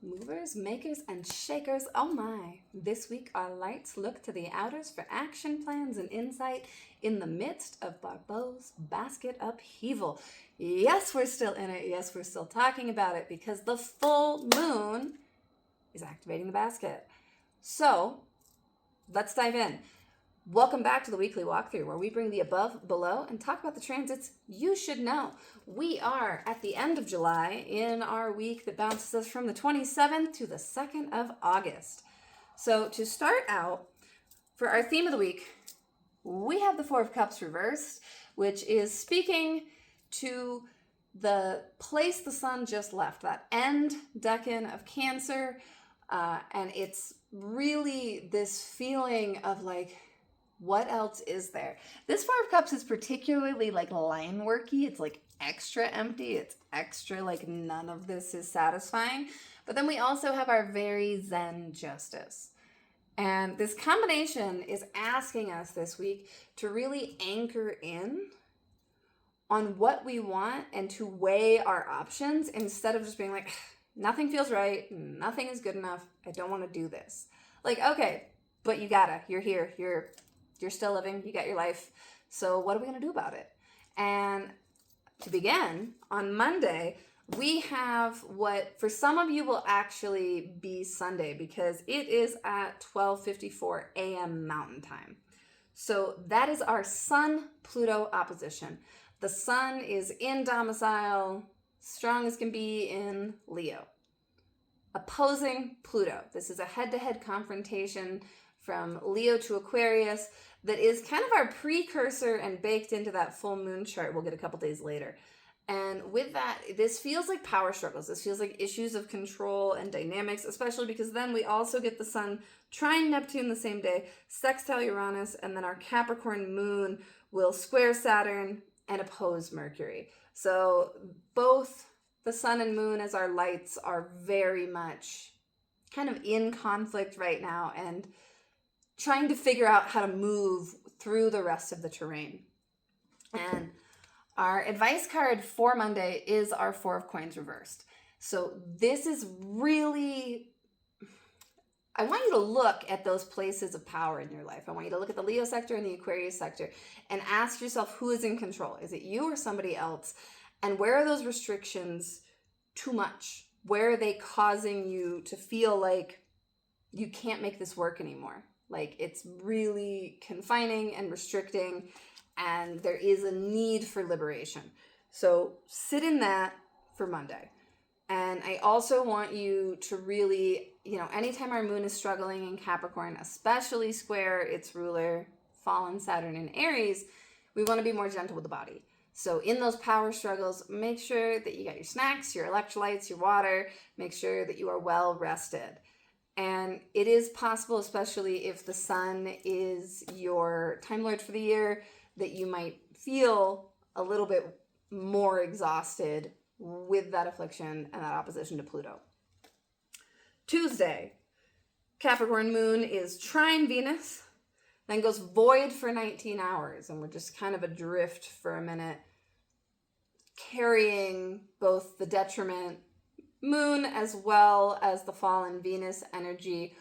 Movers, makers, and shakers, oh my. This week our lights look to the outers for action plans and insight in the midst of Barbeau's basket upheaval. Yes, we're still in it. Yes, we're still talking about it because the full moon is activating the basket. So, let's dive in. Welcome back to the weekly walkthrough where we bring the above, below, and talk about the transits you should know. We are at the end of July in our week that bounces us from the 27th to the 2nd of August. So to start out, for our theme of the week, we have the Four of Cups reversed, which is speaking to the place the sun just left, that end decan of Cancer, and it's really this feeling of like, what else is there? This Four of Cups is particularly like line worky. It's like extra empty. It's extra like none of this is satisfying. But then we also have our very Zen Justice. And this combination is asking us this week to really anchor in on what we want and to weigh our options instead of just being like, nothing feels right. Nothing is good enough. I don't want to do this. Like, okay, but you gotta. You're here. You're still living, you got your life, so what are we going to do about it? And to begin, on Monday, we have what for some of you will actually be Sunday because it is at 12:54 a.m. Mountain Time. So that is our Sun-Pluto opposition. The Sun is in domicile, strong as can be in Leo. Opposing Pluto. This is a head-to-head confrontation from Leo to Aquarius that is kind of our precursor and baked into that full moon chart we'll get a couple days later. And with that, this feels like power struggles. This feels like issues of control and dynamics, especially because then we also get the Sun trine Neptune the same day, sextile Uranus, and then our Capricorn moon will square Saturn and oppose Mercury. So both the Sun and moon as our lights are very much kind of in conflict right now and trying to figure out how to move through the rest of the terrain. And our advice card for Monday is our Four of Coins reversed. So this is really, I want you to look at those places of power in your life. I want you to look at the Leo sector and the Aquarius sector and ask yourself who is in control. Is it you or somebody else? And where are those restrictions too much? Where are they causing you to feel like you can't make this work anymore? Like it's really confining and restricting, and there is a need for liberation. So sit in that for Monday. And I also want you to really, anytime our moon is struggling in Capricorn, especially square its ruler, fallen Saturn in Aries, we want to be more gentle with the body. So in those power struggles, make sure that you got your snacks, your electrolytes, your water, make sure that you are well rested. And it is possible, especially if the Sun is your Time Lord for the year, that you might feel a little bit more exhausted with that affliction and that opposition to Pluto. Tuesday, Capricorn moon is trine Venus, then goes void for 19 hours, and we're just kind of adrift for a minute, carrying both the detriment moon as well as the fallen Venus energy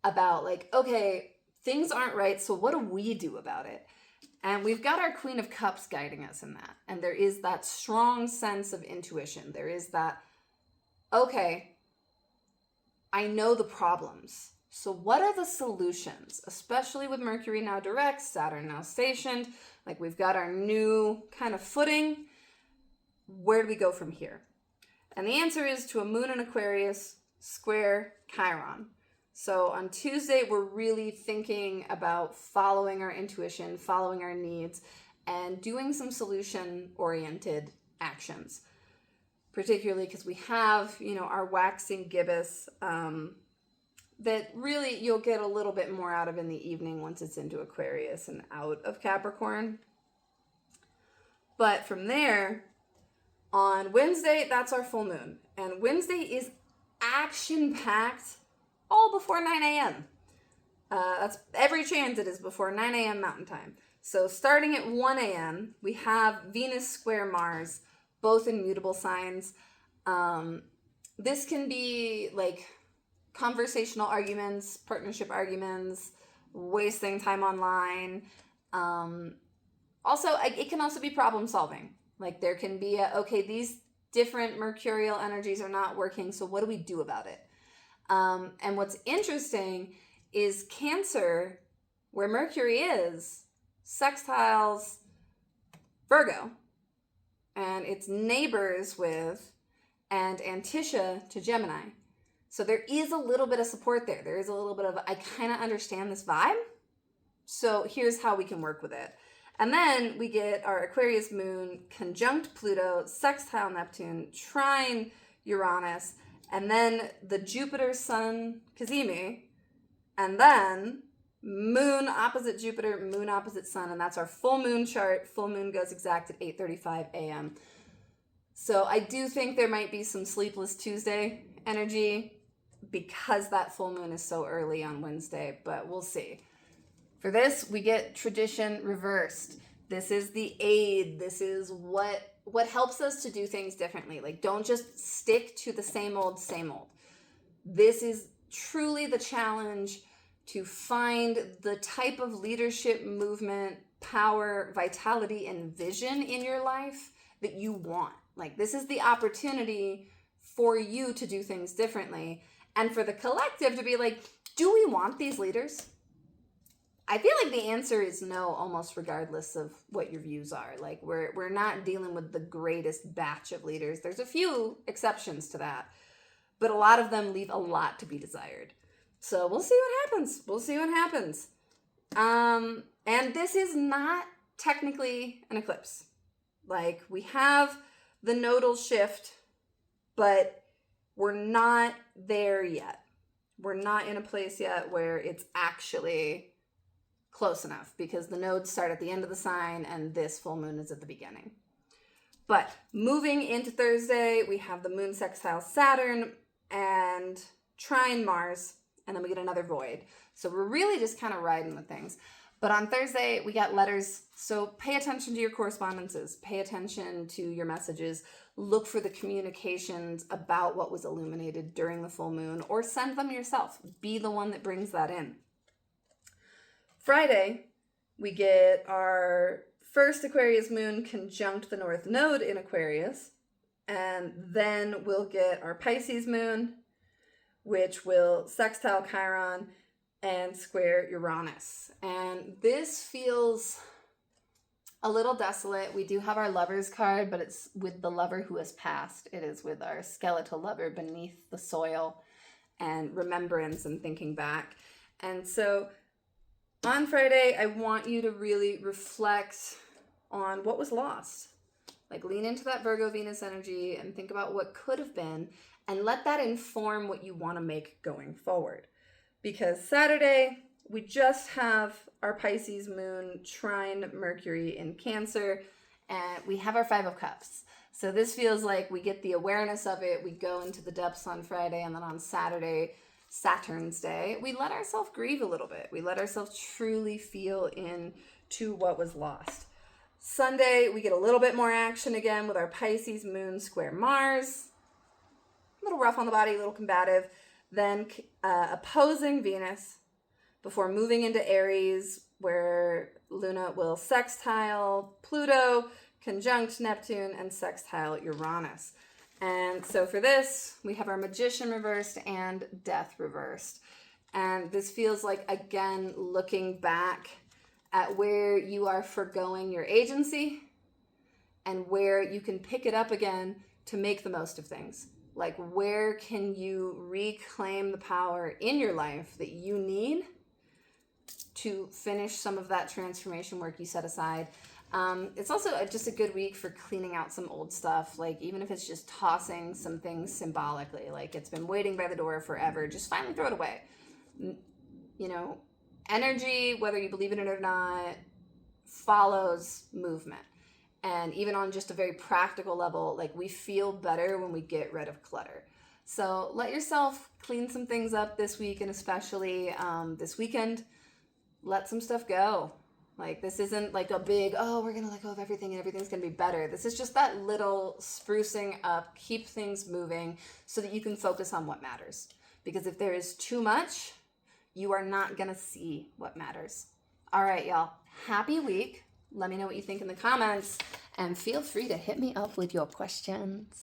about like, okay, things aren't right, so what do we do about it? And we've got our Queen of Cups guiding us in that. And there is that strong sense of intuition. There is that, okay, I know the problems. So what are the solutions? Especially with Mercury now direct, Saturn now stationed, like we've got our new kind of footing. Where do we go from here? And the answer is to a moon in Aquarius square Chiron. So on Tuesday, we're really thinking about following our intuition, following our needs, and doing some solution-oriented actions. Particularly because we have, our waxing gibbous that really you'll get a little bit more out of in the evening once it's into Aquarius and out of Capricorn. But from there, on Wednesday, that's our full moon. And Wednesday is action-packed all before 9 a.m. That's every transit is before 9 a.m. Mountain Time. So starting at 1 a.m., we have Venus square Mars, both in mutable signs. This can be like conversational arguments, partnership arguments, wasting time online. Also, it can also be problem solving. Like there can be okay, these different mercurial energies are not working, so what do we do about it? And what's interesting is Cancer, where Mercury is, sextiles Virgo, and it's neighbors with and Antisha to Gemini. So there is a little bit of support there. There is a little bit of, I kind of understand this vibe. So here's how we can work with it. And then we get our Aquarius moon conjunct Pluto, sextile Neptune, trine Uranus, and then the Jupiter Sun Cazimi, and then moon opposite Jupiter, moon opposite Sun, and that's our full moon chart. Full moon goes exact at 8:35 a.m. So I do think there might be some sleepless Tuesday energy because that full moon is so early on Wednesday, but we'll see. For this, we get tradition reversed. This is the aid. This is what helps us to do things differently. Like, don't just stick to the same old, same old. This is truly the challenge to find the type of leadership, movement, power, vitality, and vision in your life that you want. Like, this is the opportunity for you to do things differently and for the collective to be like, do we want these leaders? I feel like the answer is no, almost regardless of what your views are. Like, we're not dealing with the greatest batch of leaders. There's a few exceptions to that, but a lot of them leave a lot to be desired. So we'll see what happens. We'll see what happens. And this is not technically an eclipse. Like, we have the nodal shift, but we're not there yet. We're not in a place yet where it's actually close enough because the nodes start at the end of the sign and this full moon is at the beginning. But moving into Thursday, we have the moon sextile Saturn and trine Mars, and then we get another void. So we're really just kind of riding with things. But on Thursday, we got letters. So pay attention to your correspondences. Pay attention to your messages. Look for the communications about what was illuminated during the full moon, or send them yourself. Be the one that brings that in. Friday, we get our first Aquarius moon conjunct the North Node in Aquarius. And then we'll get our Pisces moon, which will sextile Chiron and square Uranus. And this feels a little desolate. We do have our Lovers card, but it's with the lover who has passed. It is with our skeletal lover beneath the soil and remembrance and thinking back. And so on Friday, I want you to really reflect on what was lost. Like, lean into that Virgo Venus energy and think about what could have been and let that inform what you want to make going forward. Because Saturday, we just have our Pisces moon trine Mercury in Cancer, and we have our Five of Cups. So this feels like we get the awareness of it, we go into the depths on Friday, and then on Saturday, Saturn's Day, we let ourselves grieve a little bit. We let ourselves truly feel into what was lost. Sunday, we get a little bit more action again with our Pisces moon square Mars. A little rough on the body, a little combative. Then opposing Venus before moving into Aries, where Luna will sextile Pluto, conjunct Neptune, and sextile Uranus. And so for this, we have our Magician reversed and Death reversed. And this feels like, again, looking back at where you are forgoing your agency and where you can pick it up again to make the most of things. Like, where can you reclaim the power in your life that you need to finish some of that transformation work you set aside? It's also just a good week for cleaning out some old stuff. Like, even if it's just tossing some things symbolically, like it's been waiting by the door forever, just finally throw it away. You know, energy, whether you believe in it or not, follows movement. And even on just a very practical level, like, we feel better when we get rid of clutter. So let yourself clean some things up this week, and especially this weekend. Let some stuff go. Like, this isn't like a big, oh, we're going to let go of everything and everything's going to be better. This is just that little sprucing up, keep things moving so that you can focus on what matters. Because if there is too much, you are not going to see what matters. All right, y'all. Happy week. Let me know what you think in the comments and feel free to hit me up with your questions.